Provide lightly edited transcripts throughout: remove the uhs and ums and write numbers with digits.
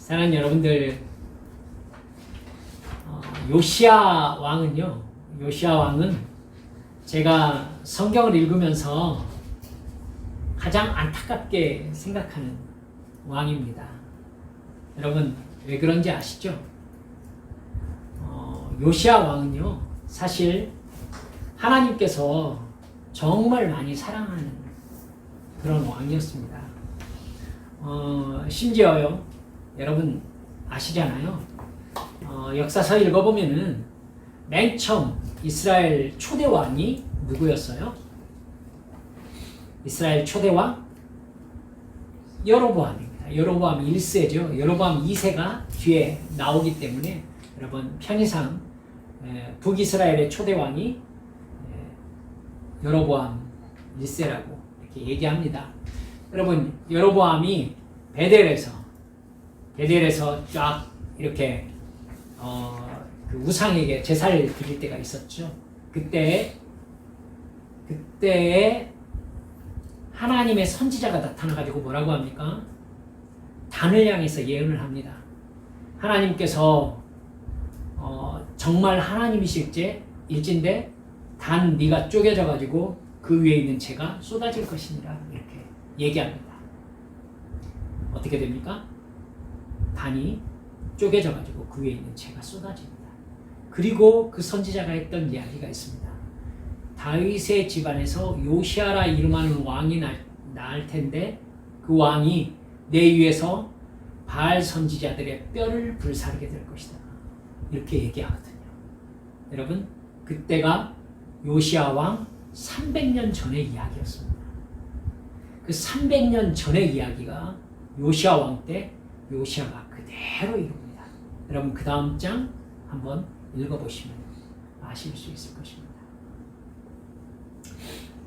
사랑하는 여러분들, 요시야 왕은 제가 성경을 읽으면서 가장 안타깝게 생각하는 왕입니다. 여러분 왜 그런지 아시죠? 요시야 왕은요, 사실 하나님께서 정말 많이 사랑하는 그런 왕이었습니다. 심지어요, 여러분 아시잖아요. 역사서 읽어보면은 맨 처음 이스라엘 초대 왕이 누구였어요? 이스라엘 초대 왕? 여로보암입니다. 여로보암 1세죠. 여로보암 2세가 뒤에 나오기 때문에 여러분 편의상 북이스라엘의 초대 왕이 여로보암 1세라고 이렇게 얘기합니다. 여러분 여로보암이 베델에서 쫙 이렇게 그 우상에게 제사를 드릴 때가 있었죠. 그때 하나님의 선지자가 나타나가지고 뭐라고 합니까? 단을 향해서 예언을 합니다. 하나님께서 정말 하나님이실지인데 단 네가 쪼개져가지고 그 위에 있는 재가 쏟아질 것이니라 이렇게 얘기합니다. 어떻게 됩니까? 단이 쪼개져가지고 그 위에 있는 재가 쏟아집니다. 그리고 그 선지자가 했던 이야기가 있습니다. 다윗의 집안에서 요시아라 이름하는 왕이 날 텐데 그 왕이 내 위에서 바알 선지자들의 뼈를 불사르게 될 것이다. 이렇게 얘기하거든요. 여러분 그때가 요시아 왕 300년 전의 이야기였습니다. 그 300년 전의 이야기가 요시아 왕 때 요시아가 그대로 이룹니다. 여러분 그 다음 장 한번 읽어보시면 아실 수 있을 것입니다.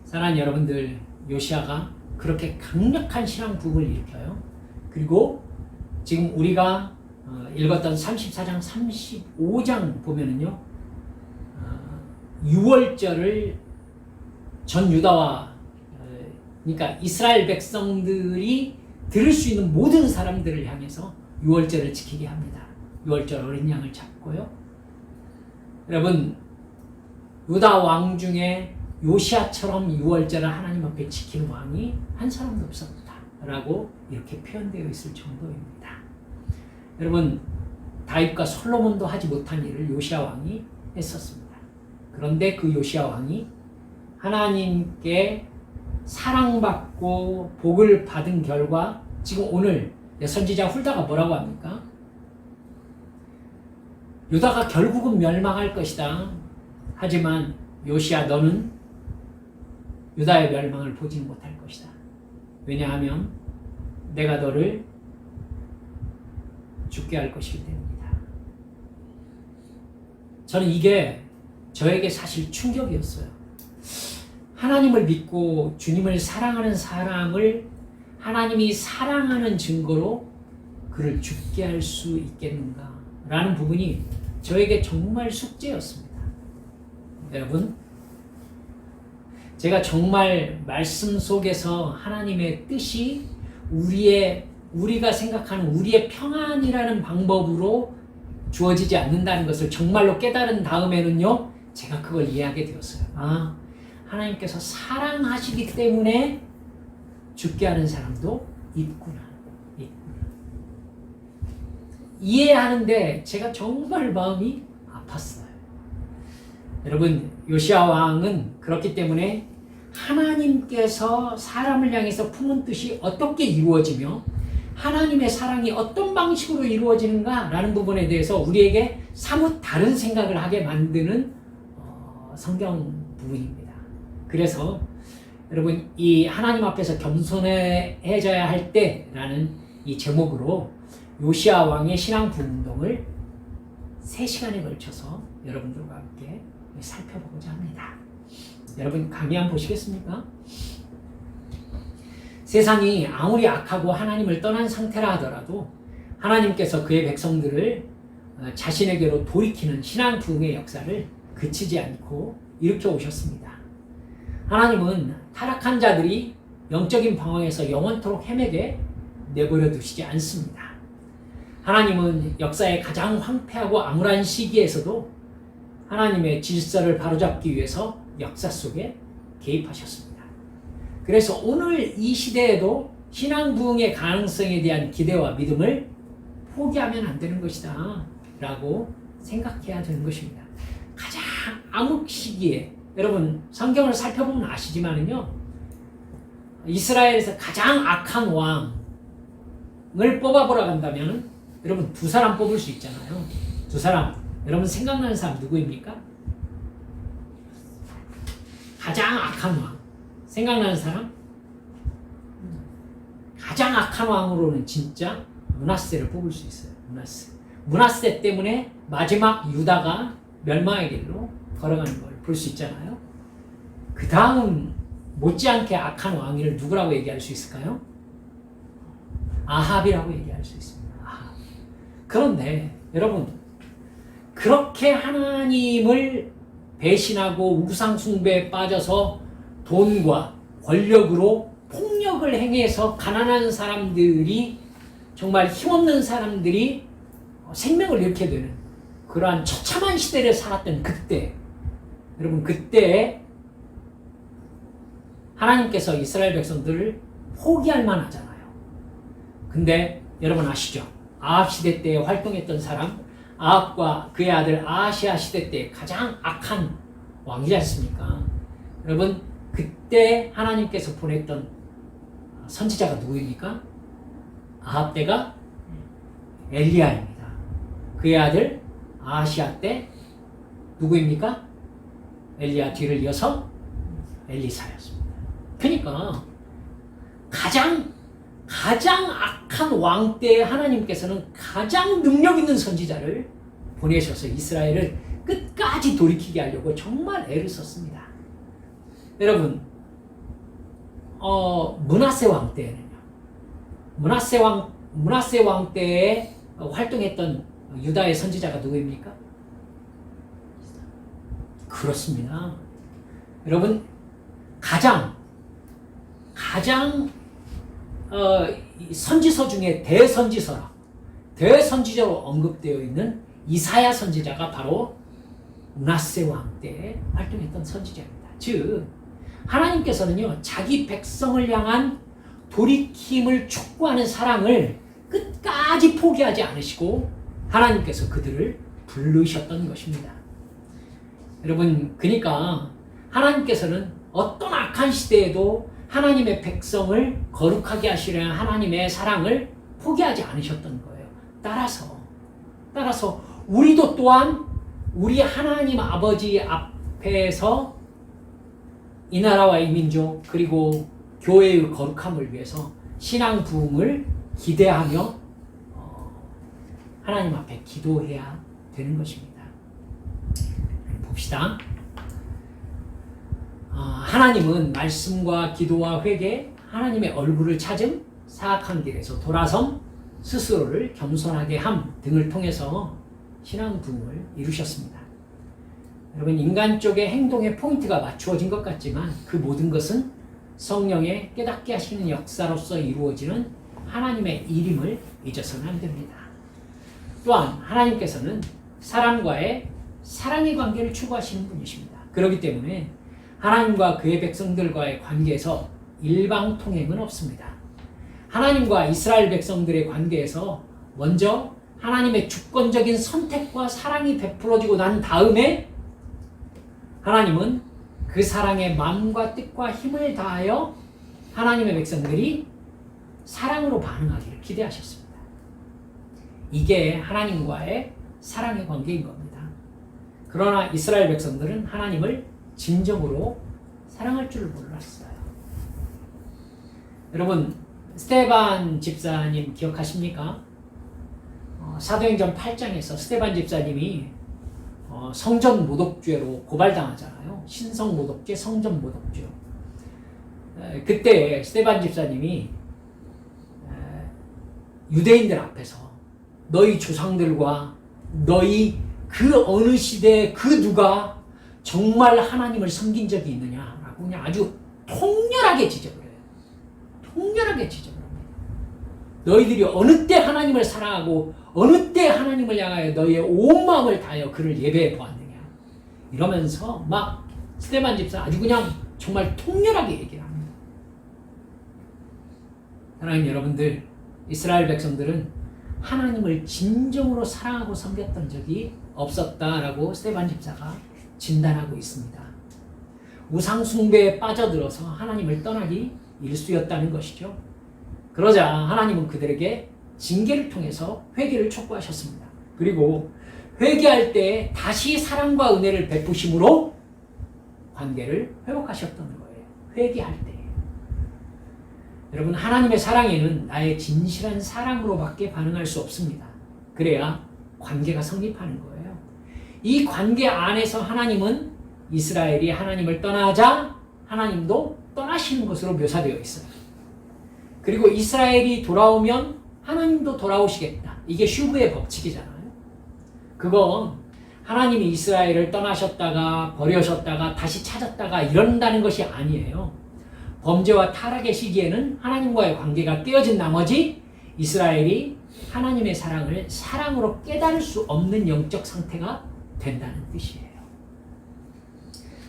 사랑하는 여러분들, 요시아가 그렇게 강력한 신앙 부흥을 일으켜요. 그리고 지금 우리가 읽었던 34장, 35장 보면은요, 6월절을 전 유다와 그러니까 이스라엘 백성들이 들을 수 있는 모든 사람들을 향해서 6월절을 지키게 합니다. 6월절 어린 양을 잡고요. 여러분 유다 왕 중에 요시아처럼 6월절을 하나님 앞에 지키는 왕이 한 사람도 없었다 라고 이렇게 표현되어 있을 정도입니다. 여러분 다윗과 솔로몬도 하지 못한 일을 요시아 왕이 했었습니다. 그런데 그 요시아 왕이 하나님께 사랑받고 복을 받은 결과 지금 오늘 선지자 훌다가 뭐라고 합니까? 유다가 결국은 멸망할 것이다. 하지만 요시아 너는 유다의 멸망을 보지 못할 것이다. 왜냐하면 내가 너를 죽게 할 것이기 때문이다. 저는 이게 저에게 사실 충격이었어요. 하나님을 믿고 주님을 사랑하는 사람을 하나님이 사랑하는 증거로 그를 죽게 할 수 있겠는가 라는 부분이 저에게 정말 숙제였습니다. 여러분 제가 정말 말씀 속에서 하나님의 뜻이 우리가 생각하는 우리의 평안이라는 방법으로 주어지지 않는다는 것을 정말로 깨달은 다음에는요, 제가 그걸 이해하게 되었어요. 하나님께서 사랑하시기 때문에 죽게 하는 사람도 있구나. 이해하는데 제가 정말 마음이 아팠어요. 여러분 요시아 왕은 그렇기 때문에 하나님께서 사람을 향해서 품은 뜻이 어떻게 이루어지며 하나님의 사랑이 어떤 방식으로 이루어지는가 라는 부분에 대해서 우리에게 사뭇 다른 생각을 하게 만드는 성경 부분입니다. 그래서 여러분 이 하나님 앞에서 겸손해져야 할 때라는 이 제목으로 요시아 왕의 신앙 부흥동을 3시간에 걸쳐서 여러분들과 함께 살펴보고자 합니다. 여러분 강의 한번 보시겠습니까? 세상이 아무리 악하고 하나님을 떠난 상태라 하더라도 하나님께서 그의 백성들을 자신에게로 돌이키는 신앙 부흥의 역사를 그치지 않고 일으켜 오셨습니다. 하나님은 타락한 자들이 영적인 방황에서 영원토록 헤매게 내버려 두시지 않습니다. 하나님은 역사의 가장 황폐하고 암울한 시기에서도 하나님의 질서를 바로잡기 위해서 역사 속에 개입하셨습니다. 그래서 오늘 이 시대에도 신앙 부흥의 가능성에 대한 기대와 믿음을 포기하면 안 되는 것이다 라고 생각해야 되는 것입니다. 가장 암흑 시기에, 여러분 성경을 살펴보면 아시지만은요, 이스라엘에서 가장 악한 왕을 뽑아보라고 한다면 여러분 두 사람 뽑을 수 있잖아요. 두 사람. 여러분 생각나는 사람 누구입니까? 가장 악한 왕. 생각나는 사람? 가장 악한 왕으로는 진짜 므낫세를 뽑을 수 있어요. 므낫세 때문에 마지막 유다가 멸망의 길로 걸어가는 걸 볼 수 있잖아요. 그 다음 못지않게 악한 왕위를 누구라고 얘기할 수 있을까요? 아합이라고 얘기할 수 있습니다. 아합. 그런데 여러분, 그렇게 하나님을 배신하고 우상 숭배에 빠져서 돈과 권력으로 폭력을 행해서 가난한 사람들이, 정말 힘없는 사람들이 생명을 잃게 되는 그러한 처참한 시대를 살았던 그때, 여러분 그때 하나님께서 이스라엘 백성들을 포기할 만하잖아요. 근데 여러분 아시죠? 아합 시대 때 활동했던 사람, 아합과 그의 아들 아하시아 시대 때 가장 악한 왕이지 않습니까? 여러분 그때 하나님께서 보냈던 선지자가 누구입니까? 아합 때가 엘리야입니다. 그의 아들 아하시아 때 누구입니까? 엘리야 뒤를 이어서 엘리사였습니다. 그러니까 가장 악한 왕 때 하나님께서는 가장 능력 있는 선지자를 보내셔서 이스라엘을 끝까지 돌이키게 하려고 정말 애를 썼습니다. 여러분, 므낫세 왕 때는요. 므낫세 왕 때에 활동했던 유다의 선지자가 누구입니까? 그렇습니다. 여러분, 가장 선지서 중에 대선지자로 언급되어 있는 이사야 선지자가 바로 므낫세 왕 때 활동했던 선지자입니다. 즉 하나님께서는요, 자기 백성을 향한 돌이킴을 촉구하는 사랑을 끝까지 포기하지 않으시고 하나님께서 그들을 부르셨던 것입니다. 여러분, 그러니까 하나님께서는 어떤 악한 시대에도 하나님의 백성을 거룩하게 하시려는 하나님의 사랑을 포기하지 않으셨던 거예요. 따라서 우리도 또한 우리 하나님 아버지 앞에서 이 나라와 이 민족 그리고 교회의 거룩함을 위해서 신앙 부흥을 기대하며 하나님 앞에 기도해야 되는 것입니다. 봅시다. 하나님은 말씀과 기도와 회개, 하나님의 얼굴을 찾음, 사악한 길에서 돌아섬, 스스로를 겸손하게 함 등을 통해서 신앙 부흥을 이루셨습니다. 여러분, 인간 쪽의 행동에 포인트가 맞추어진 것 같지만 그 모든 것은 성령의 깨닫게 하시는 역사로서 이루어지는 하나님의 일임을 잊어서는 안 됩니다. 또한 하나님께서는 사람과의 사랑의 관계를 추구하시는 분이십니다. 그렇기 때문에 하나님과 그의 백성들과의 관계에서 일방통행은 없습니다. 하나님과 이스라엘 백성들의 관계에서 먼저 하나님의 주권적인 선택과 사랑이 베풀어지고 난 다음에 하나님은 그 사랑의 마음과 뜻과 힘을 다하여 하나님의 백성들이 사랑으로 반응하기를 기대하셨습니다. 이게 하나님과의 사랑의 관계인 겁니다. 그러나 이스라엘 백성들은 하나님을 진정으로 사랑할 줄 몰랐어요. 여러분, 스데반 집사님 기억하십니까? 사도행전 8장에서 스데반 집사님이 성전 모독죄로 고발당하잖아요. 신성 모독죄, 성전 모독죄. 그때 스데반 집사님이 유대인들 앞에서 너희 조상들과 너희 그 어느 시대에 그 누가 정말 하나님을 섬긴 적이 있느냐라고 그냥 아주 통렬하게 지적을 해요. 통렬하게 지적을 합니다. 너희들이 어느 때 하나님을 사랑하고 어느 때 하나님을 향하여 너희의 온 마음을 다하여 그를 예배해 보았느냐. 이러면서 막 스데반 집사 아주 그냥 정말 통렬하게 얘기를 합니다. 하나님 여러분들, 이스라엘 백성들은 하나님을 진정으로 사랑하고 섬겼던 적이 없었다라고 스데반 집사가 진단하고 있습니다. 우상 숭배에 빠져들어서 하나님을 떠나기 일쑤였다는 것이죠. 그러자 하나님은 그들에게 징계를 통해서 회개를 촉구하셨습니다. 그리고 회개할 때 다시 사랑과 은혜를 베푸심으로 관계를 회복하셨던 거예요. 회개할 때. 여러분, 하나님의 사랑에는 나의 진실한 사랑으로밖에 반응할 수 없습니다. 그래야 관계가 성립하는 거예요. 이 관계 안에서 하나님은 이스라엘이 하나님을 떠나자 하나님도 떠나시는 것으로 묘사되어 있어요. 그리고 이스라엘이 돌아오면 하나님도 돌아오시겠다. 이게 슈브의 법칙이잖아요. 그건 하나님이 이스라엘을 떠나셨다가 버려셨다가 다시 찾았다가 이런다는 것이 아니에요. 범죄와 타락의 시기에는 하나님과의 관계가 깨어진 나머지 이스라엘이 하나님의 사랑을 사랑으로 깨달을 수 없는 영적 상태가 된다는 뜻이에요.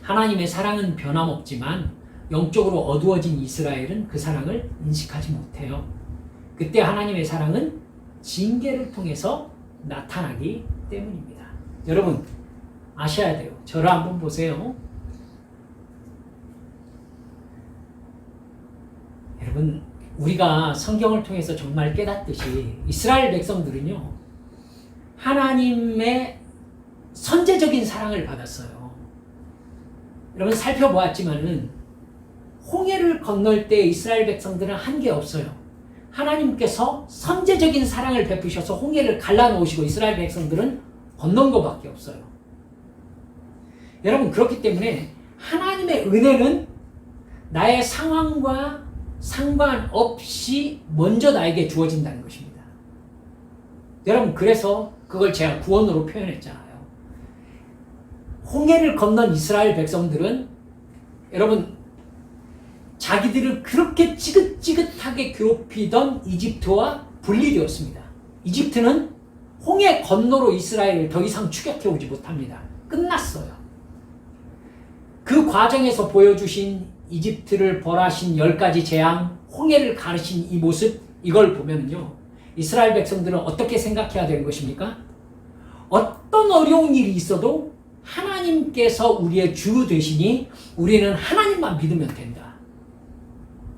하나님의 사랑은 변함없지만 영적으로 어두워진 이스라엘은 그 사랑을 인식하지 못해요. 그때 하나님의 사랑은 징계를 통해서 나타나기 때문입니다. 여러분 아셔야 돼요. 저를 한번 보세요. 여러분 우리가 성경을 통해서 정말 깨닫듯이 이스라엘 백성들은요 하나님의 선제적인 사랑을 받았어요. 여러분 살펴보았지만은 홍해를 건널 때 이스라엘 백성들은 한 게 없어요. 하나님께서 선제적인 사랑을 베푸셔서 홍해를 갈라놓으시고 이스라엘 백성들은 건넌 것밖에 없어요. 여러분 그렇기 때문에 하나님의 은혜는 나의 상황과 상관없이 먼저 나에게 주어진다는 것입니다. 여러분 그래서 그걸 제가 구원으로 표현했잖아요. 홍해를 건넌 이스라엘 백성들은 여러분 자기들을 그렇게 지긋지긋하게 괴롭히던 이집트와 분리되었습니다. 이집트는 홍해 건너로 이스라엘을 더 이상 추격해오지 못합니다. 끝났어요. 그 과정에서 보여주신 이집트를 벌하신 10가지 재앙, 홍해를 가르신 이 모습, 이걸 보면요 이스라엘 백성들은 어떻게 생각해야 되는 것입니까? 어떤 어려운 일이 있어도 하나님께서 우리의 주 되시니 우리는 하나님만 믿으면 된다.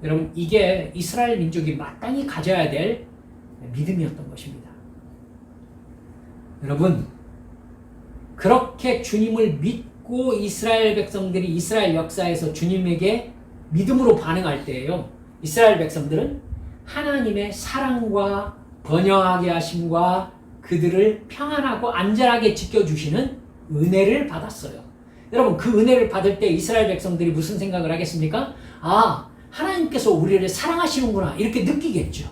여러분 이게 이스라엘 민족이 마땅히 가져야 될 믿음이었던 것입니다. 여러분 그렇게 주님을 믿고 이스라엘 백성들이 이스라엘 역사에서 주님에게 믿음으로 반응할 때에요 이스라엘 백성들은 하나님의 사랑과 번영하게 하심과 그들을 평안하고 안전하게 지켜주시는 은혜를 받았어요. 여러분 그 은혜를 받을 때 이스라엘 백성들이 무슨 생각을 하겠습니까? 아 하나님께서 우리를 사랑하시는구나 이렇게 느끼겠죠.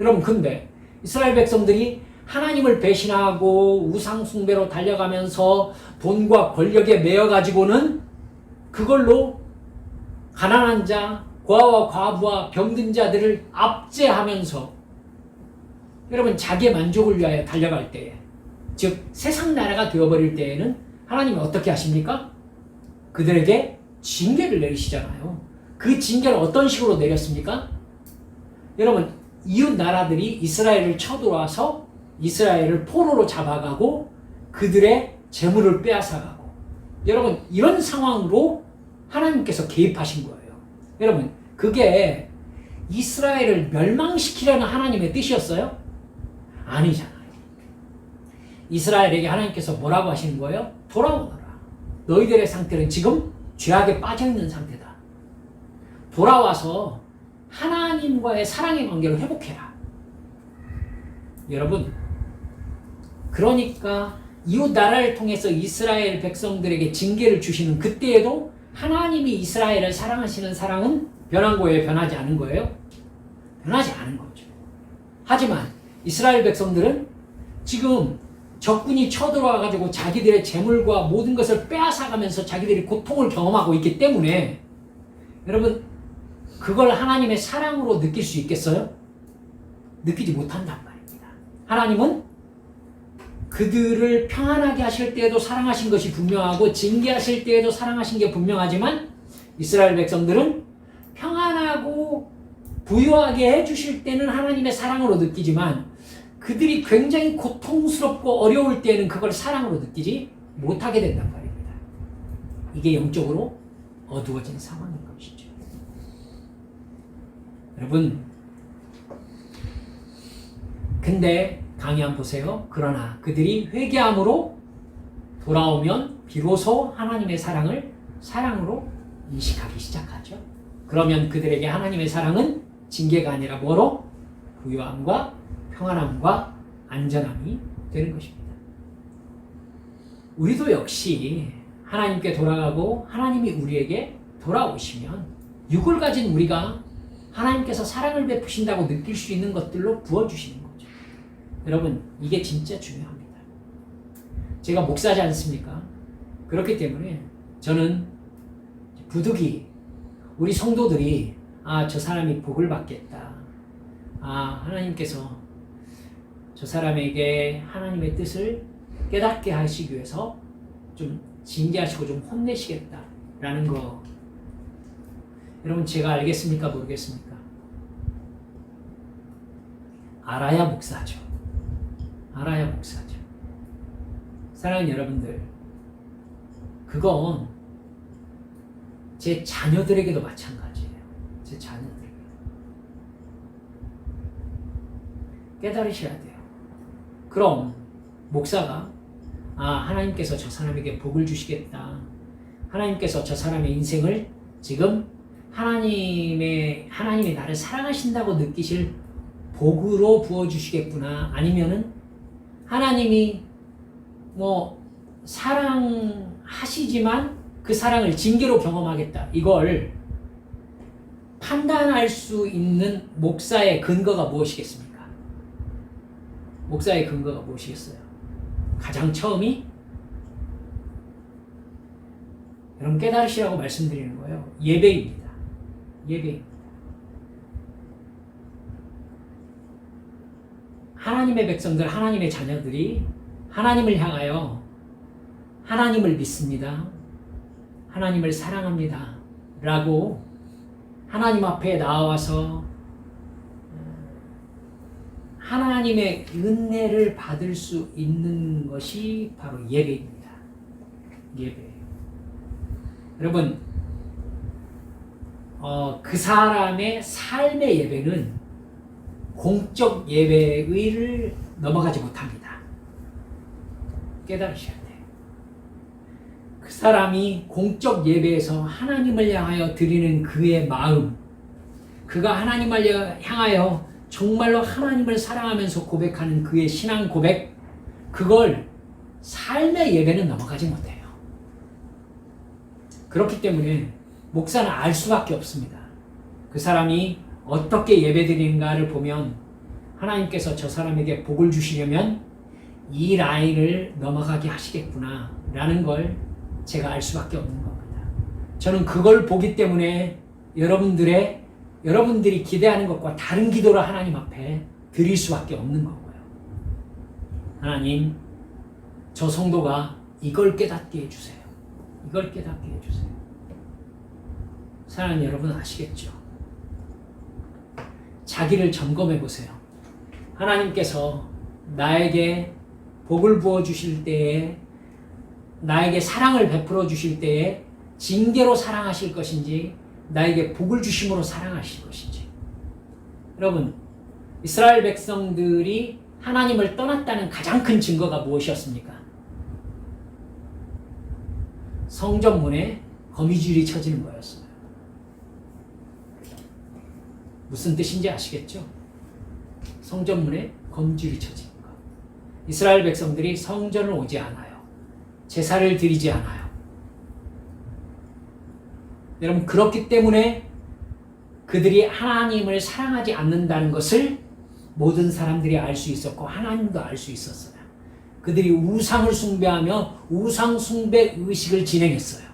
여러분 근데 이스라엘 백성들이 하나님을 배신하고 우상 숭배로 달려가면서 돈과 권력에 매여가지고는 그걸로 가난한 자, 고아와 과부와 병든 자들을 압제하면서 여러분 자기의 만족을 위하여 달려갈 때에 즉 세상 나라가 되어버릴 때에는 하나님이 어떻게 하십니까? 그들에게 징계를 내리시잖아요. 그 징계를 어떤 식으로 내렸습니까? 여러분 이웃 나라들이 이스라엘을 쳐들어와서 이스라엘을 포로로 잡아가고 그들의 재물을 빼앗아가고 여러분 이런 상황으로 하나님께서 개입하신 거예요. 여러분 그게 이스라엘을 멸망시키려는 하나님의 뜻이었어요? 아니잖아요. 이스라엘에게 하나님께서 뭐라고 하시는 거예요? 돌아오너라. 너희들의 상태는 지금 죄악에 빠져있는 상태다. 돌아와서 하나님과의 사랑의 관계를 회복해라. 여러분 그러니까 이웃 나라를 통해서 이스라엘 백성들에게 징계를 주시는 그때에도 하나님이 이스라엘을 사랑하시는 사랑은 변한 거예요? 변하지 않은 거예요? 변하지 않은 거죠. 하지만 이스라엘 백성들은 지금 적군이 쳐들어와가지고 자기들의 재물과 모든 것을 빼앗아가면서 자기들이 고통을 경험하고 있기 때문에 여러분 그걸 하나님의 사랑으로 느낄 수 있겠어요? 느끼지 못한단 말입니다. 하나님은 그들을 평안하게 하실 때에도 사랑하신 것이 분명하고 징계하실 때에도 사랑하신 게 분명하지만 이스라엘 백성들은 평안하고 부유하게 해주실 때는 하나님의 사랑으로 느끼지만 그들이 굉장히 고통스럽고 어려울 때는 그걸 사랑으로 느끼지 못하게 된단 말입니다. 이게 영적으로 어두워진 상황인 것이죠. 여러분, 근데 강의한 보세요. 그러나 그들이 회개함으로 돌아오면 비로소 하나님의 사랑을 사랑으로 인식하기 시작하죠. 그러면 그들에게 하나님의 사랑은 징계가 아니라 뭐로? 부유함과 평안함과 안전함이 되는 것입니다. 우리도 역시 하나님께 돌아가고 하나님이 우리에게 돌아오시면 육을 가진 우리가 하나님께서 사랑을 베푸신다고 느낄 수 있는 것들로 부어주시는 거죠. 여러분, 이게 진짜 중요합니다. 제가 목사지 않습니까? 그렇기 때문에 저는 부득이 우리 성도들이 저 사람이 복을 받겠다. 하나님께서 저 사람에게 하나님의 뜻을 깨닫게 하시기 위해서 좀 징계하시고 좀 혼내시겠다라는 거, 여러분 제가 알겠습니까? 모르겠습니까? 알아야 목사죠. 알아야 목사죠. 사랑하는 여러분들, 그건 제 자녀들에게도 마찬가지예요. 제 자녀들에게. 깨달으셔야 돼요. 그럼 목사가 하나님께서 저 사람에게 복을 주시겠다. 하나님께서 저 사람의 인생을 지금 하나님이 나를 사랑하신다고 느끼실 복으로 부어주시겠구나. 아니면은 하나님이 사랑하시지만 그 사랑을 징계로 경험하겠다. 이걸 판단할 수 있는 목사의 근거가 무엇이겠습니까? 목사의 근거가 무엇이겠어요? 가장 처음이 여러분 깨달으시라고 말씀드리는 거예요. 예배입니다. 예배입니다. 하나님의 백성들, 하나님의 자녀들이 하나님을 향하여 하나님을 믿습니다. 하나님을 사랑합니다. 라고 하나님 앞에 나와서 하나님의 은혜를 받을 수 있는 것이 바로 예배입니다. 예배. 여러분, 그 사람의 삶의 예배는 공적 예배를 넘어가지 못합니다. 깨달으셔야 돼요. 그 사람이 공적 예배에서 하나님을 향하여 드리는 그의 마음, 그가 하나님을 향하여 정말로 하나님을 사랑하면서 고백하는 그의 신앙 고백, 그걸 삶의 예배는 넘어가지 못해요. 그렇기 때문에 목사는 알 수밖에 없습니다. 그 사람이 어떻게 예배드리는가를 보면 하나님께서 저 사람에게 복을 주시려면 이 라인을 넘어가게 하시겠구나 라는 걸 제가 알 수밖에 없는 겁니다. 저는 그걸 보기 때문에 여러분들이 기대하는 것과 다른 기도를 하나님 앞에 드릴 수밖에 없는 거고요. 하나님, 저 성도가 이걸 깨닫게 해주세요. 이걸 깨닫게 해주세요. 사랑하는 여러분 아시겠죠? 자기를 점검해 보세요. 하나님께서 나에게 복을 부어 주실 때에, 나에게 사랑을 베풀어 주실 때에 징계로 사랑하실 것인지 나에게 복을 주심으로 사랑하실 것인지. 여러분, 이스라엘 백성들이 하나님을 떠났다는 가장 큰 증거가 무엇이었습니까? 성전문에 거미줄이 쳐지는 거였어요. 무슨 뜻인지 아시겠죠? 성전문에 거미줄이 쳐지는 것. 이스라엘 백성들이 성전을 오지 않아요. 제사를 드리지 않아요. 여러분, 그렇기 때문에 그들이 하나님을 사랑하지 않는다는 것을 모든 사람들이 알 수 있었고 하나님도 알 수 있었어요. 그들이 우상을 숭배하며 우상 숭배 의식을 진행했어요.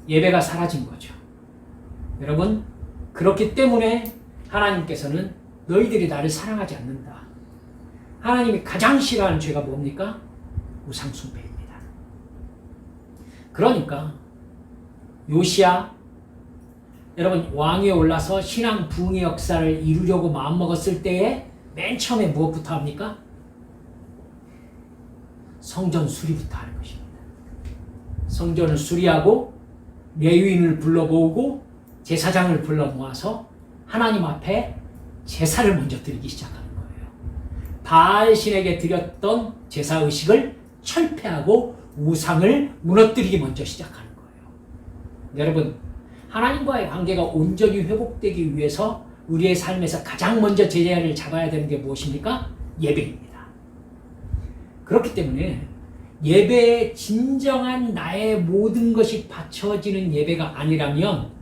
예배가 사라진 거죠. 여러분, 그렇기 때문에 하나님께서는 너희들이 나를 사랑하지 않는다. 하나님이 가장 싫어하는 죄가 뭡니까? 우상숭배입니다. 그러니까 요시야, 여러분 왕위에 올라서 신앙 부흥의 역사를 이루려고 마음먹었을 때에 맨 처음에 무엇부터 합니까? 성전 수리부터 하는 것입니다. 성전을 수리하고 레위인을 불러 모으고 제사장을 불러 모아서 하나님 앞에 제사를 먼저 드리기 시작하는 거예요. 바알 신에게 드렸던 제사 의식을 철폐하고 우상을 무너뜨리기 먼저 시작하는 거예요. 여러분, 하나님과의 관계가 온전히 회복되기 위해서 우리의 삶에서 가장 먼저 제자리를 잡아야 되는 게 무엇입니까? 예배입니다. 그렇기 때문에 예배에 진정한 나의 모든 것이 바쳐지는 예배가 아니라면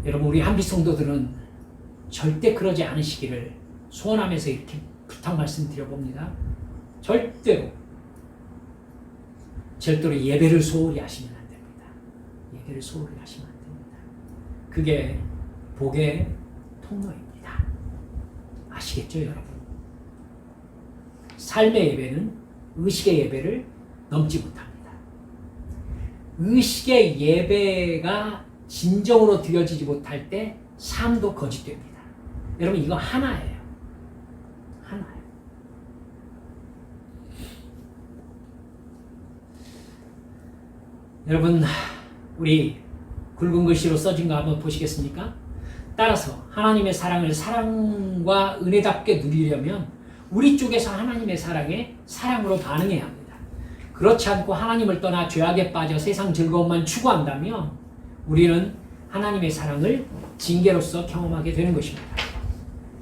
여러분, 우리 한빛 성도들은 절대 그러지 않으시기를 소원하면서 이렇게 부탁 말씀드려봅니다. 절대로 예배를 소홀히 하시면 안 됩니다. 예배를 소홀히 하시면 안 됩니다. 그게 복의 통로입니다. 아시겠죠, 여러분? 삶의 예배는 의식의 예배를 넘지 못합니다. 의식의 예배가 진정으로 드려지지 못할 때 삶도 거짓됩니다. 여러분, 이거 하나예요. 하나예요. 여러분, 우리 굵은 글씨로 써진 거 한번 보시겠습니까? 따라서 하나님의 사랑을 사랑과 은혜답게 누리려면 우리 쪽에서 하나님의 사랑에 사랑으로 반응해야 합니다. 그렇지 않고 하나님을 떠나 죄악에 빠져 세상 즐거움만 추구한다면 우리는 하나님의 사랑을 징계로서 경험하게 되는 것입니다.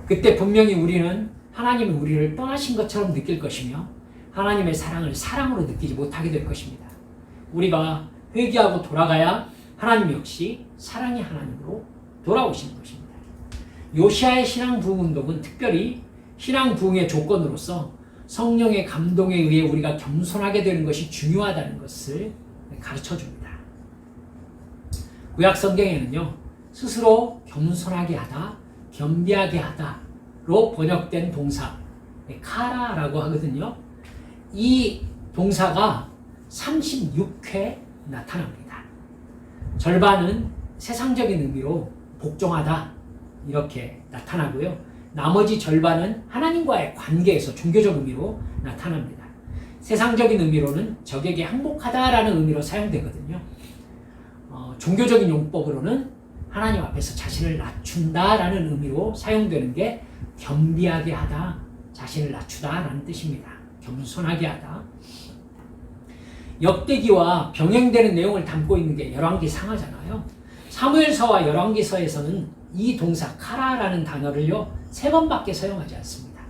그때 분명히 우리는 하나님이 우리를 떠나신 것처럼 느낄 것이며 하나님의 사랑을 사랑으로 느끼지 못하게 될 것입니다. 우리가 회개하고 돌아가야 하나님 역시 사랑의 하나님으로 돌아오시는 것입니다. 요시야의 신앙 부흥 운동은 특별히 신앙 부흥의 조건으로서 성령의 감동에 의해 우리가 겸손하게 되는 것이 중요하다는 것을 가르쳐 줍니다. 구약 성경에는요, 스스로 겸손하게 하다, 겸비하게 하다로 번역된 동사 카라라고 하거든요. 이 동사가 36회 나타납니다. 절반은 세상적인 의미로 복종하다 이렇게 나타나고요. 나머지 절반은 하나님과의 관계에서 종교적 의미로 나타납니다. 세상적인 의미로는 적에게 항복하다라는 의미로 사용되거든요. 종교적인 용법으로는 하나님 앞에서 자신을 낮춘다라는 의미로 사용되는 게 겸비하게 하다, 자신을 낮추다라는 뜻입니다. 겸손하게 하다. 역대기와 병행되는 내용을 담고 있는 게 열왕기상하잖아요. 사무엘서와 열왕기서에서는 이 동사 카라라는 단어를요 3번밖에 사용하지 않습니다.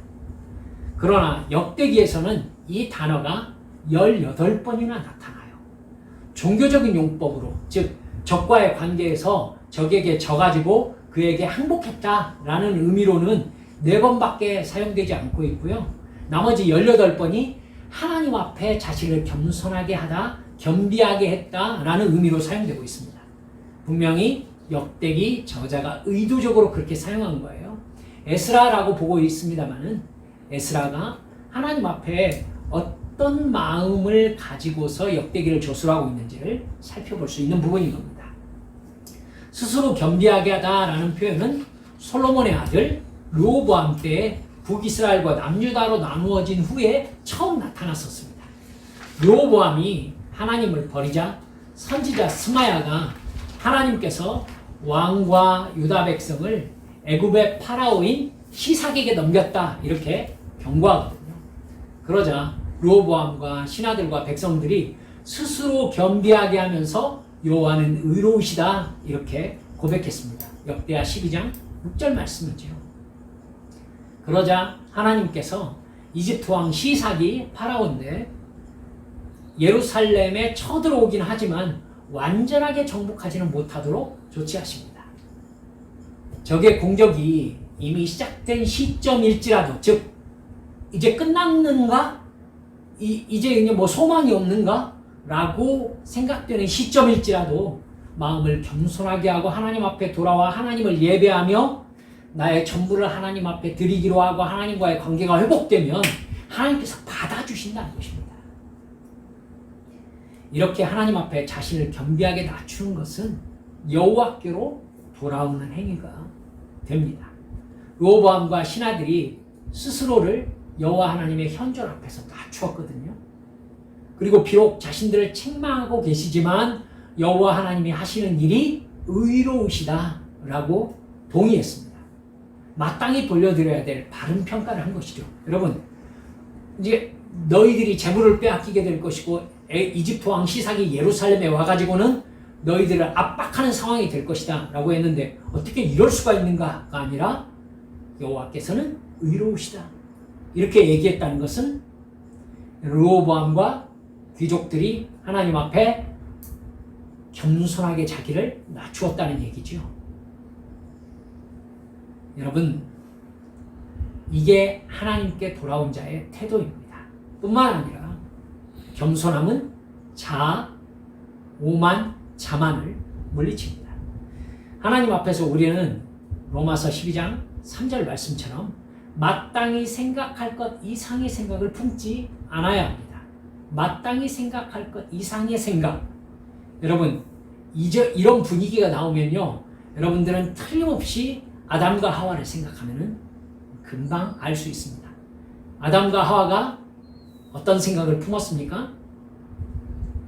그러나 역대기에서는 이 단어가 18번이나 나타나요. 종교적인 용법으로, 즉 적과의 관계에서 적에게 져가지고 그에게 항복했다라는 의미로는 4번밖에 사용되지 않고 있고요. 나머지 18번이 하나님 앞에 자신을 겸손하게 하다, 겸비하게 했다라는 의미로 사용되고 있습니다. 분명히 역대기 저자가 의도적으로 그렇게 사용한 거예요. 에스라라고 보고 있습니다만은 에스라가 하나님 앞에 어떤 마음을 가지고서 역대기를 저술하고 있는지를 살펴볼 수 있는 부분인 겁니다. 스스로 겸비하게 하다라는 표현은 솔로몬의 아들 르호보암 때에 북이스라엘과 남유다로 나누어진 후에 처음 나타났었습니다. 르호보암이 하나님을 버리자 선지자 스마야가 하나님께서 왕과 유다 백성을 애굽의 파라오인 시삭에게 넘겼다 이렇게 경고하거든요. 그러자 르호보암과 신하들과 백성들이 스스로 겸비하게 하면서 여호와는 의로우시다 이렇게 고백했습니다. 역대하 12장 6절 말씀이죠. 그러자 하나님께서 이집트 왕 시삭이 파라오인데 예루살렘에 쳐들어오긴 하지만 완전하게 정복하지는 못하도록 조치하십니다. 적의 공격이 이미 시작된 시점일지라도, 즉 이제 끝났는가? 이제 뭐 소망이 없는가? 라고 생각되는 시점일지라도 마음을 겸손하게 하고 하나님 앞에 돌아와 하나님을 예배하며 나의 전부를 하나님 앞에 드리기로 하고 하나님과의 관계가 회복되면 하나님께서 받아주신다는 것입니다. 이렇게 하나님 앞에 자신을 겸비하게 낮추는 것은 여호와께로 돌아오는 행위가 됩니다. 르호보암과 신하들이 스스로를 여호와 하나님의 현존 앞에서 낮추었거든요. 그리고 비록 자신들을 책망하고 계시지만 여호와 하나님이 하시는 일이 의로우시다라고 동의했습니다. 마땅히 돌려드려야 될 바른 평가를 한 것이죠. 여러분, 이제 너희들이 재물을 빼앗기게 될 것이고 이집트 왕 시삭이 예루살렘에 와가지고는 너희들을 압박하는 상황이 될 것이다 라고 했는데 어떻게 이럴 수가 있는가가 아니라 여호와께서는 의로우시다 이렇게 얘기했다는 것은 르호보암과 귀족들이 하나님 앞에 겸손하게 자기를 낮추었다는 얘기죠. 여러분, 이게 하나님께 돌아온 자의 태도입니다. 뿐만 아니라 겸손함은 자아, 오만, 자만을 물리칩니다. 하나님 앞에서 우리는 로마서 12장 3절 말씀처럼 마땅히 생각할 것 이상의 생각을 품지 않아야 합니다. 마땅히 생각할 것 이상의 생각. 여러분, 이런 분위기가 나오면요, 여러분들은 틀림없이 아담과 하와를 생각하면 금방 알 수 있습니다. 아담과 하와가 어떤 생각을 품었습니까?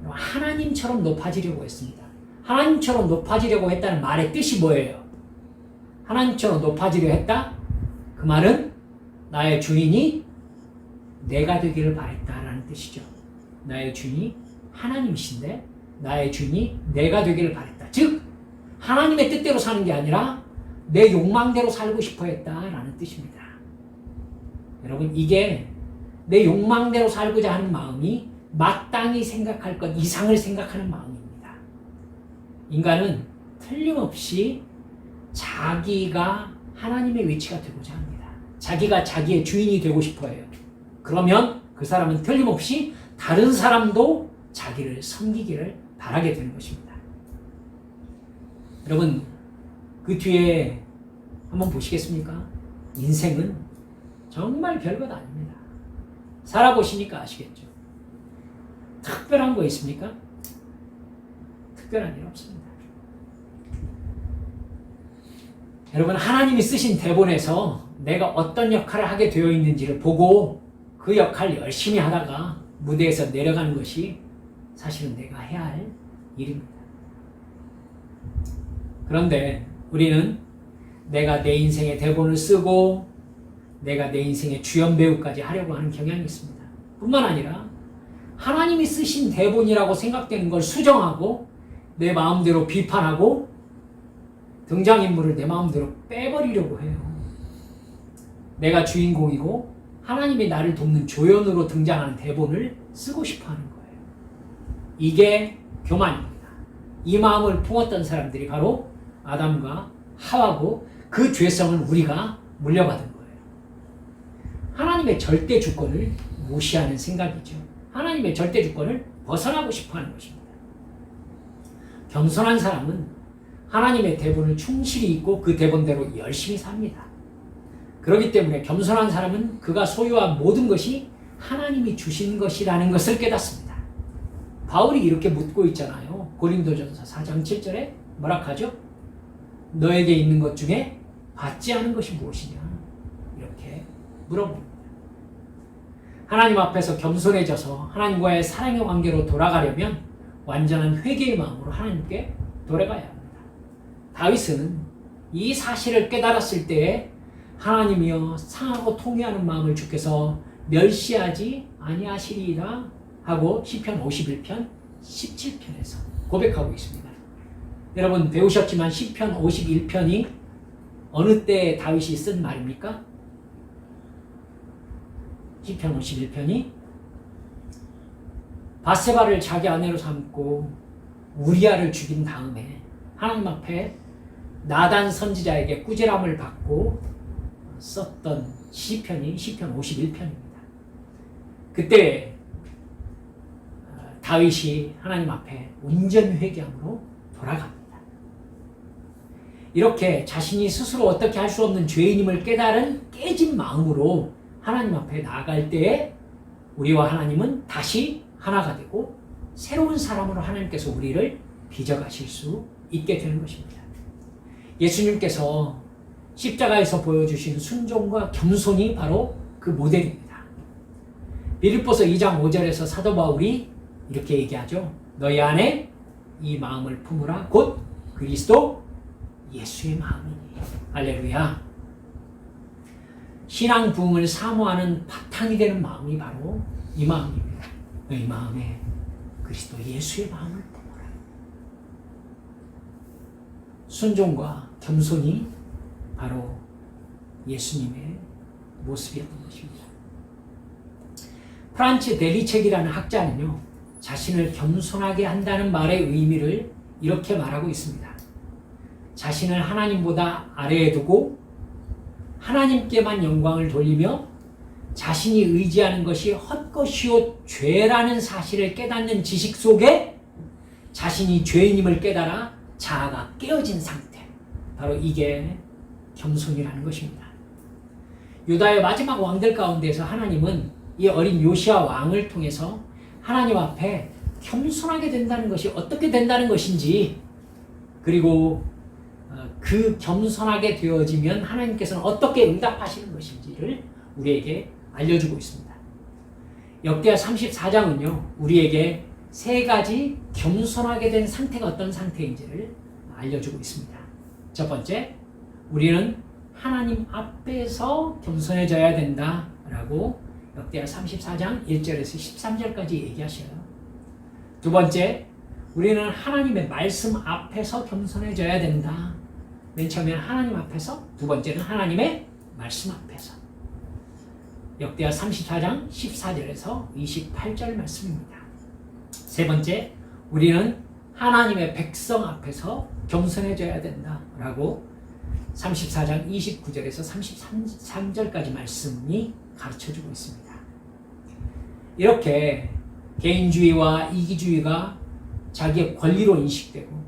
하나님처럼 높아지려고 했습니다. 하나님처럼 높아지려고 했다는 말의 뜻이 뭐예요? 하나님처럼 높아지려 했다? 그 말은 나의 주인이 내가 되기를 바랬다라는 뜻이죠. 나의 주인이 하나님이신데 나의 주인이 내가 되기를 바랬다. 즉 하나님의 뜻대로 사는 게 아니라 내 욕망대로 살고 싶어 했다라는 뜻입니다. 여러분, 이게 내 욕망대로 살고자 하는 마음이 마땅히 생각할 것 이상을 생각하는 마음입니다. 인간은 틀림없이 자기가 하나님의 위치가 되고자 합니다. 자기가 자기의 주인이 되고 싶어 해요. 그러면 그 사람은 틀림없이 다른 사람도 자기를 섬기기를 바라게 되는 것입니다. 여러분, 그 뒤에 한번 보시겠습니까? 인생은 정말 별것 아닙니다. 살아보시니까 아시겠죠. 특별한 거 있습니까? 특별한 일 없습니다. 여러분, 하나님이 쓰신 대본에서 내가 어떤 역할을 하게 되어 있는지를 보고 그 역할 열심히 하다가 무대에서 내려가는 것이 사실은 내가 해야 할 일입니다. 그런데 우리는 내가 내 인생의 대본을 쓰고 내가 내 인생의 주연 배우까지 하려고 하는 경향이 있습니다. 뿐만 아니라 하나님이 쓰신 대본이라고 생각되는 걸 수정하고 내 마음대로 비판하고 등장인물을 내 마음대로 빼버리려고 해요. 내가 주인공이고 하나님이 나를 돕는 조연으로 등장하는 대본을 쓰고 싶어하는 거예요. 이게 교만입니다. 이 마음을 품었던 사람들이 바로 아담과 하와고 그 죄성을 우리가 물려받은 거예요. 하나님의 절대 주권을 무시하는 생각이죠. 하나님의 절대 주권을 벗어나고 싶어하는 것입니다. 겸손한 사람은 하나님의 대본을 충실히 읽고 그 대본대로 열심히 삽니다. 그렇기 때문에 겸손한 사람은 그가 소유한 모든 것이 하나님이 주신 것이라는 것을 깨닫습니다. 바울이 이렇게 묻고 있잖아요. 고린도전서 4장 7절에 뭐라 하죠? 너에게 있는 것 중에 받지 않은 것이 무엇이냐? 이렇게 물어봅니다. 하나님 앞에서 겸손해져서 하나님과의 사랑의 관계로 돌아가려면 완전한 회개의 마음으로 하나님께 돌아가야 합니다. 다윗은 이 사실을 깨달았을 때에 하나님이여 상하고 통회하는 마음을 주께서 멸시하지 아니하시리라 하고 시편 51편 17편에서 고백하고 있습니다. 여러분 배우셨지만 시편 51편이 어느 때 다윗이 쓴 말입니까? 시편 51편이 바세바를 자기 아내로 삼고 우리아를 죽인 다음에 하나님 앞에 나단 선지자에게 꾸지람을 받고 썼던 시편이 시편 51편입니다. 그때 다윗이 하나님 앞에 온전 회개함으로 돌아갑니다. 이렇게 자신이 스스로 어떻게 할 수 없는 죄인임을 깨달은 깨진 마음으로 하나님 앞에 나아갈 때에 우리와 하나님은 다시 하나가 되고 새로운 사람으로 하나님께서 우리를 빚어가실 수 있게 되는 것입니다. 예수님께서 십자가에서 보여주신 순종과 겸손이 바로 그 모델입니다. 빌립보서 2장 5절에서 사도 바울이 이렇게 얘기하죠. 너희 안에 이 마음을 품으라 곧 그리스도 예수의 마음이니. 할렐루야. 신앙 부흥을 사모하는 바탕이 되는 마음이 바로 이 마음입니다. 너희 마음에 그리스도 예수의 마음을 품어라. 순종과 겸손이 바로 예수님의 모습이었던 것입니다. 프란츠 델리책이라는 학자는요, 자신을 겸손하게 한다는 말의 의미를 이렇게 말하고 있습니다. 자신을 하나님보다 아래에 두고 하나님께만 영광을 돌리며 자신이 의지하는 것이 헛것이요 죄라는 사실을 깨닫는 지식 속에 자신이 죄인임을 깨달아 자아가 깨어진 상태, 바로 이게 겸손이라는 것입니다. 유다의 마지막 왕들 가운데서 하나님은 이 어린 요시야 왕을 통해서 하나님 앞에 겸손하게 된다는 것이 어떻게 된다는 것인지, 그리고 그 겸손하게 되어지면 하나님께서는 어떻게 응답하시는 것인지를 우리에게 알려주고 있습니다. 역대하 34장은요, 우리에게 세 가지 겸손하게 된 상태가 어떤 상태인지를 알려주고 있습니다. 첫 번째, 우리는 하나님 앞에서 겸손해져야 된다라고 역대하 34장 1절에서 13절까지 얘기하셔요. 두 번째, 우리는 하나님의 말씀 앞에서 겸손해져야 된다. 맨 처음에는 하나님 앞에서, 두 번째는 하나님의 말씀 앞에서. 역대하 34장 14절에서 28절 말씀입니다. 세 번째, 우리는 하나님의 백성 앞에서 겸손해져야 된다라고 34장 29절에서 33절까지 말씀이 가르쳐주고 있습니다. 이렇게 개인주의와 이기주의가 자기의 권리로 인식되고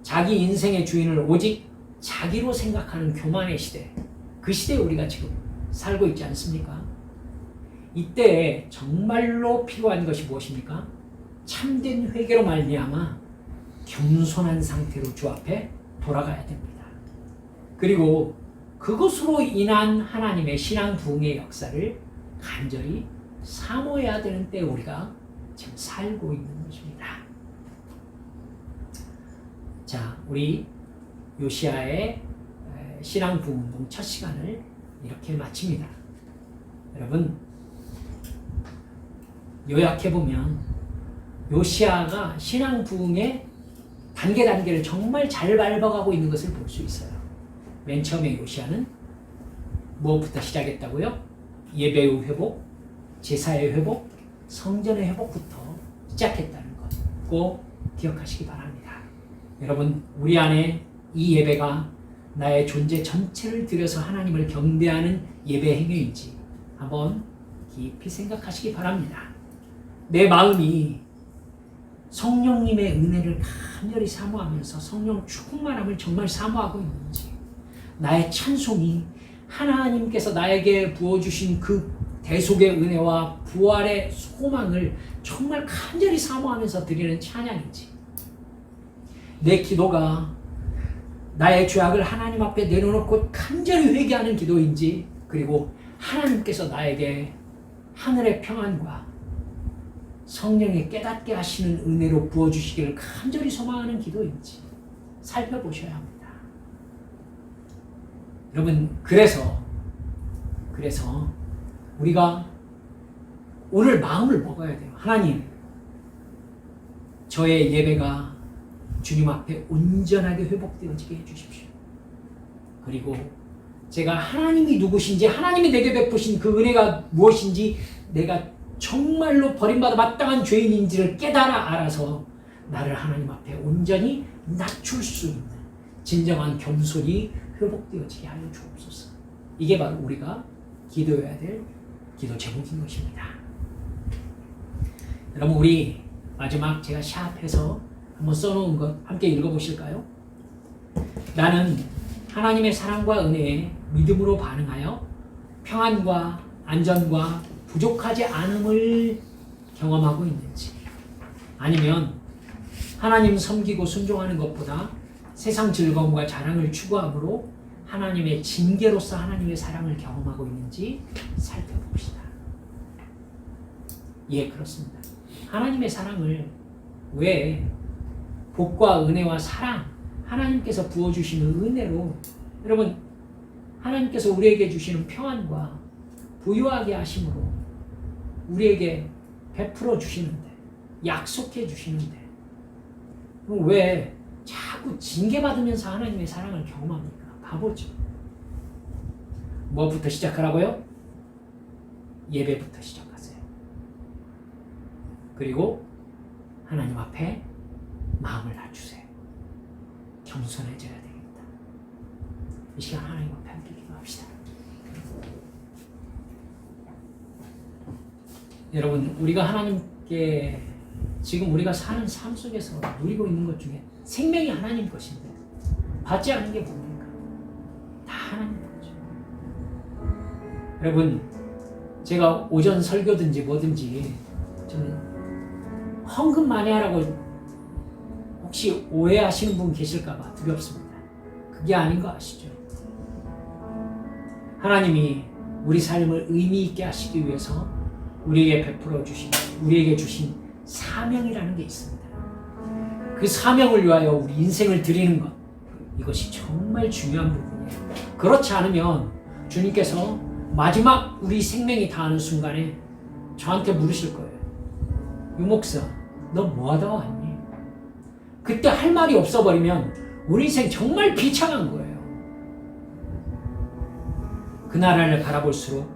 자기 인생의 주인을 오직 자기로 생각하는 교만의 시대, 그 시대에 우리가 지금 살고 있지 않습니까? 이때에 정말로 필요한 것이 무엇입니까? 참된 회개로 말미암아 겸손한 상태로 주 앞에 돌아가야 됩니다. 그리고 그것으로 인한 하나님의 신앙 부흥의 역사를 간절히 사모해야 되는 때에 우리가 지금 살고 있는 것입니다. 자, 우리 요시야의 신앙 부흥 운동 첫 시간을 이렇게 마칩니다. 여러분, 요약해보면 요시야가 신앙 부흥의 단계를 정말 잘 밟아가고 있는 것을 볼 수 있어요. 맨 처음에 요시야는 무엇부터 시작했다고요? 예배의 회복, 제사의 회복, 성전의 회복부터 시작했다는 것 꼭 기억하시기 바랍니다. 여러분, 우리 안에 이 예배가 나의 존재 전체를 들여서 하나님을 경배하는 예배 행위인지 한번 깊이 생각하시기 바랍니다. 내 마음이 성령님의 은혜를 간절히 사모하면서 성령 충만함을 정말 사모하고 있는지, 나의 찬송이 하나님께서 나에게 부어주신 그 대속의 은혜와 부활의 소망을 정말 간절히 사모하면서 드리는 찬양인지, 내 기도가 나의 죄악을 하나님 앞에 내려놓고 간절히 회개하는 기도인지, 그리고 하나님께서 나에게 하늘의 평안과 성령의 깨닫게 하시는 은혜로 부어주시기를 간절히 소망하는 기도인지 살펴보셔야 합니다. 여러분, 그래서 우리가 오늘 마음을 먹어야 돼요. 하나님, 저의 예배가 주님 앞에 온전하게 회복되어지게 해주십시오. 그리고 제가 하나님이 누구신지, 하나님이 내게 베푸신 그 은혜가 무엇인지, 내가 정말로 버림받아 마땅한 죄인인지를 깨달아 알아서 나를 하나님 앞에 온전히 낮출 수 있는 진정한 겸손이 회복되어지게 하여 주옵소서. 이게 바로 우리가 기도해야 될 기도 제목인 것입니다. 여러분, 우리 마지막 제가 샵해서 한번 써놓은 것 함께 읽어보실까요? 나는 하나님의 사랑과 은혜에 믿음으로 반응하여 평안과 안전과 부족하지 않음을 경험하고 있는지, 아니면 하나님 섬기고 순종하는 것보다 세상 즐거움과 자랑을 추구함으로 하나님의 징계로서 하나님의 사랑을 경험하고 있는지 살펴봅시다. 예, 그렇습니다. 하나님의 사랑을 왜 복과 은혜와 사랑, 하나님께서 부어주시는 은혜로, 여러분 하나님께서 우리에게 주시는 평안과 부유하게 하심으로 우리에게 베풀어 주시는데, 약속해 주시는데 왜 자꾸 징계받으면서 하나님의 사랑을 경험합니까? 바보죠. 뭐부터 시작하라고요? 예배부터 시작하세요. 그리고 하나님 앞에 마음을 낮추세요. 겸손해져야 되겠다. 이 시간 하나님 앞에 함께 기도합시다. 여러분, 우리가 하나님께 지금 우리가 사는 삶 속에서 누리고 있는 것 중에 생명이 하나님 것인데 받지 않는 게 뭡니까? 다 하나님 거죠. 여러분, 제가 오전 설교든지 뭐든지 저는 헌금 많이 하라고 혹시 오해하시는 분 계실까봐 두렵습니다. 그게 아닌 거 아시죠? 하나님이 우리 삶을 의미 있게 하시기 위해서 우리에게 베풀어 주신, 우리에게 주신 사명이라는 게 있습니다. 그 사명을 위하여 우리 인생을 드리는 것, 이것이 정말 중요한 부분이에요. 그렇지 않으면 주님께서 마지막 우리 생명이 다하는 순간에 저한테 물으실 거예요. 유목사, 너 뭐하다 왔니? 그때 할 말이 없어버리면 우리 인생 정말 비참한 거예요. 그 나라를 바라볼수록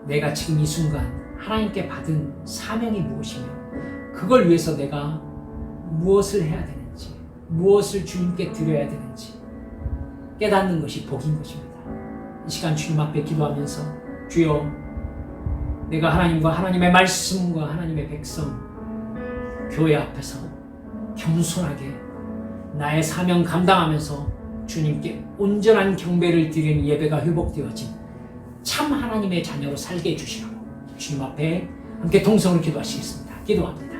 내가 지금 이 순간 하나님께 받은 사명이 무엇이며 그걸 위해서 내가 무엇을 해야 되는지, 무엇을 주님께 드려야 되는지 깨닫는 것이 복인 것입니다. 이 시간 주님 앞에 기도하면서, 주여, 내가 하나님과 하나님의 말씀과 하나님의 백성 교회 앞에서 겸손하게 나의 사명 감당하면서 주님께 온전한 경배를 드리는 예배가 회복되어진 참 하나님의 자녀로 살게 해주시라고 주님 앞에 함께 동성으로 기도하시겠습니다. 기도합니다.